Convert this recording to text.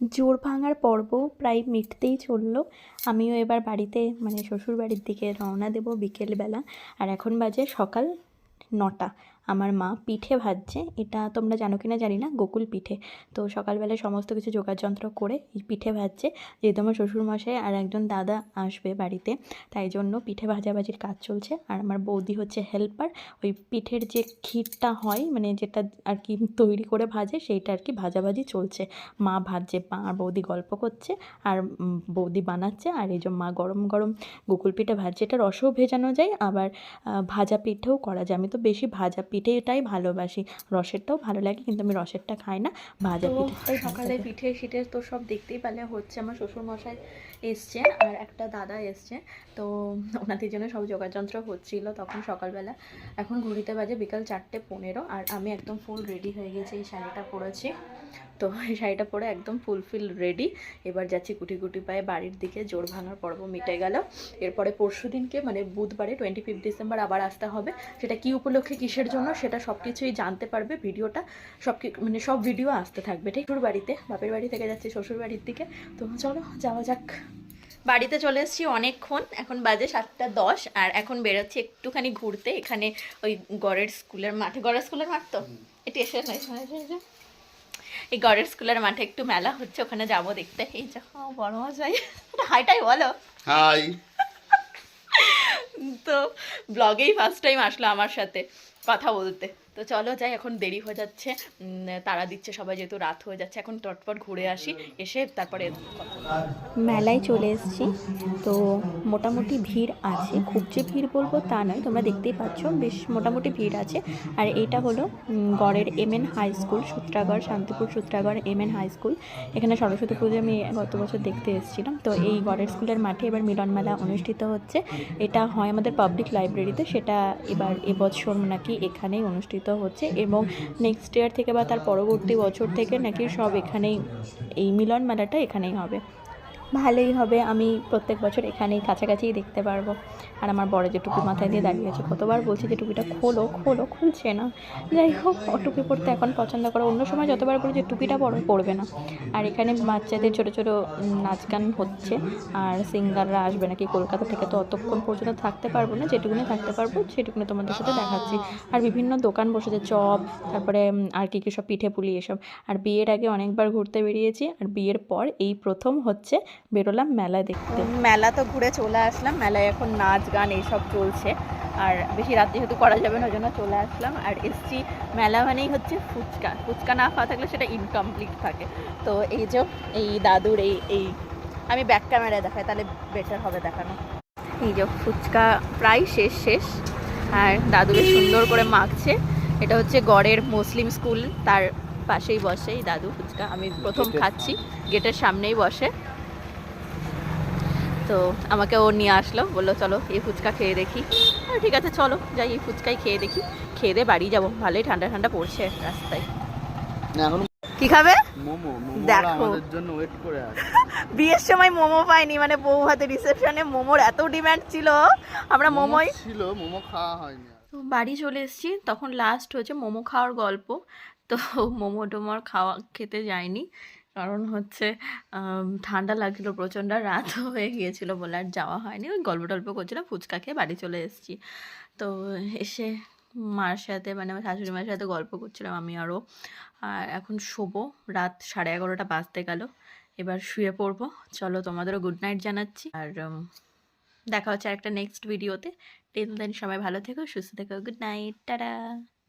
জোড় ভাঙার পর্ব প্রায় মিটতেই চললো। আমিও এবার বাড়িতে মানে শ্বশুর বাড়ির দিকে রওনা দেবো বিকেলবেলা। আর এখন বাজে সকাল 9টা। আমার মা পিঠে ভাজছে, এটা তোমরা জানো কি না জানি না, গোকুল পিঠে। তো সকালবেলায় সমস্ত কিছু যোগাযন্ত্র করে এই পিঠে ভাজছে। যেহেতু আমার শ্বশুরমশাই আর একজন দাদা আসবে বাড়িতে, তাই জন্য পিঠে ভাজাভাজির কাজ চলছে। আর আমার বৌদি হচ্ছে হেল্পার। ওই পিঠের যে ক্ষীরটা হয় মানে যেটা আর কি তৈরি করে ভাজে, সেইটা আর কি ভাজাভাজি চলছে। মা ভাজছে, মা আর বৌদি গল্প করছে, আর বৌদি বানাচ্ছে। আর এই যে মা গরম গরম গোকুল পিঠে ভাজছে। এটা রসও ভেজানো যায়, আবার ভাজা পিঠেও করা যায়। আমি তো বেশি ভাজা পিঠেটাই ভালোবাসি, রসেরটাও ভালো লাগে, কিন্তু আমি রসেরটা খাই না, ভাজা পিঠেটাই। সকালে পিঠে শিঠে তো সব দেখতেই পেলে হচ্ছে। আমার শ্বশুরমশাই এসছে আর একটা দাদা এসছে, তো ওনাদের জন্য সব যোগাযন্ত্র হচ্ছিল তখন সকালবেলা। এখন ঘড়িতে বাজে বিকাল 4:15, আর আমি একদম ফুল রেডি হয়ে গেছি। এই শাড়িটা পরেছি, তো এই শাড়িটা পরে একদম ফুলফিল রেডি। এবার যাচ্ছি কুটি কুটি পায়ে বাড়ির দিকে। জোড় ভাঙার পর্ব মিটে গেল। এরপরে পরশু দিনকে মানে বুধবারে 25 ডিসেম্বর আবার আসতে হবে। সেটা কি উপলক্ষে, কিসের জন্য, সেটা সব কিছুই জানতে পারবে। ভিডিওটা মানে সব ভিডিও আসতে থাকবে ঠিক। শ্বশুর বাড়িতে, বাপের বাড়ি থেকে যাচ্ছি শ্বশুর বাড়ির দিকে। তো চলো যাওয়া যাক। বাড়িতে চলে এসেছি অনেকক্ষণ, এখন বাজে 7:10। আর এখন বেরোচ্ছি একটুখানি ঘুরতে। এখানে ওই গড়ের স্কুলের মাঠে, গড়ের স্কুলের মাঠ তো এটি এসে নয়, এই গড়ের স্কুলের মাঠে একটু মেলা হচ্ছে, ওখানে যাবো দেখতে। এই যা বড় মশাই, হাইটাই বলো হাই। তো ব্লগেই ফার্স্ট টাইম আসলো আমার সাথে কথা বলতে। তো চলো যাই, এখন দেরি হয়ে যাচ্ছে, তারা দিচ্ছে সবাই, যেহেতু রাত হয়ে যাচ্ছে। এখন টটপট ঘুরে আসি, এসে তারপরে মেলায় চলে এসেছি। তো মোটামুটি ভিড় আছে, খুব যে ভিড় বলবো তা নয়, তোমরা দেখতেই পাচ্ছ বেশ মোটামুটি ভিড় আছে। আর এইটা হলো গড়ের MN high school, Sutragarh, Shantipur Sutragarh MN high school. এখানে সরস্বতী পুজো আমি গত বছর দেখতে এসেছিলাম। তো এই গড়ের স্কুলের মাঠে এবার মিলন মেলা অনুষ্ঠিত হচ্ছে। এটা হয় আমাদের পাবলিক লাইব্রেরিতে, সেটা এবার এবছর নাকি এখানেই অনুষ্ঠিত হচ্ছে, এবং নেক্সট ইয়ার থেকে বা তার পরবর্তী বছর থেকে নাকি সব এখানেই, এই মিলন মেলাটা এখানেই হবে। ভালোই হবে, আমি প্রত্যেক বছর এখানেই কাছাকাছিই দেখতে পারবো। আর আমার বড় যে টুপি মাথায় দিয়ে দাঁড়িয়ে আছে, কতবার বলছি যে টুপিটা খোলো খোলো, খুলছে না। যাই হোক, টুপি পরতে এখন পছন্দ করে, অন্য সময় যতবার বলি যে টুপিটা পরবে না। আর এখানে বাচ্চাদের ছোটো ছোটো নাচ গান হচ্ছে, আর সিঙ্গাররা আসবে নাকি কলকাতা থেকে। তো অতক্ষণ পর্যন্ত থাকতে পারবো না, যেটুকুনি থাকতে পারবো সেটুকুনি তোমাদের সাথে দেখাচ্ছি। আর বিভিন্ন দোকান বসেছে, চপ, তারপরে আর কি সব পিঠে পুলি এসব। আর বিয়ের আগে অনেকবার ঘুরতে বেরিয়েছি, আর বিয়ের পর এই প্রথম হচ্ছে বেরোলাম মেলা দেখতে। মেলা তো ঘুরে চলে আসলাম, মেলায় এখন নাচ গান এইসব চলছে। আর বেশি রাত্রি যেহেতু করা যাবে না, ওই জন্য চলে আসলাম। আর এসছি, মেলা মানেই হচ্ছে ফুচকা। ফুচকা না খাওয়া থাকলে সেটা ইনকমপ্লিট থাকে। তো এই যে এই দাদুর এই আমি ব্যাক ক্যামেরায় দেখাই, তাহলে বেটার হবে দেখানো। এই যে ফুচকা প্রায় শেষ। আর দাদু বেশ সুন্দর করে মাখছে। এটা হচ্ছে গড়ের মুসলিম স্কুল, তার পাশেই বসে এই দাদু ফুচকা। আমি প্রথম খাচ্ছি, গেটের সামনেই বসে। তো আমাকে ও নিয়ে আসলো, বললো চলো এই ফুচকা খেয়ে দেখি। ঠিক আছে চলো যাই, এই ফুচকাই খেয়ে দেখি। খেয়ে দিয়ে বাড়ি যাবো, ভালোই ঠান্ডা ঠান্ডা পড়ছে রাস্তায়। কি খাবে? মোমো। দেখো জন্য ওয়েট করে আছে। বিয়ের সময় মোমো পাইনি, মানে বউ হাতে রিসেপশনে মোমোর এত ডিমান্ড ছিল, আমরা মোমোই ছিল, মোমো খাওয়া হয়নি। বাড়ি চলে এসেছি, তখন লাস্ট হচ্ছে মোমো খাওয়ার গল্প। তো মোমো টোমোর খেতে যায়নি, কারণ হচ্ছে ঠান্ডা লাগছিলো প্রচণ্ড, রাত হয়ে গিয়েছিল বলে আর যাওয়া হয়নি। ওই গল্প টল্প করছিলাম, ফুচকা খেয়ে বাড়ি চলে এসেছি। তো এসে মার সাথে মানে আমার শাশুড়ি মায়ের সাথে গল্প করছিলাম আমি আরও। আর এখন শোবো, রাত 11:30 বাজতে গেল, এবার শুয়ে পড়বো। চলো তোমাদেরও গুড নাইট জানাচ্ছি, আর দেখা হচ্ছে একটা নেক্সট ভিডিওতে। টিল দেন সবাই ভালো থেকো, সুস্থ থেকো, গুড নাইট, টাটা।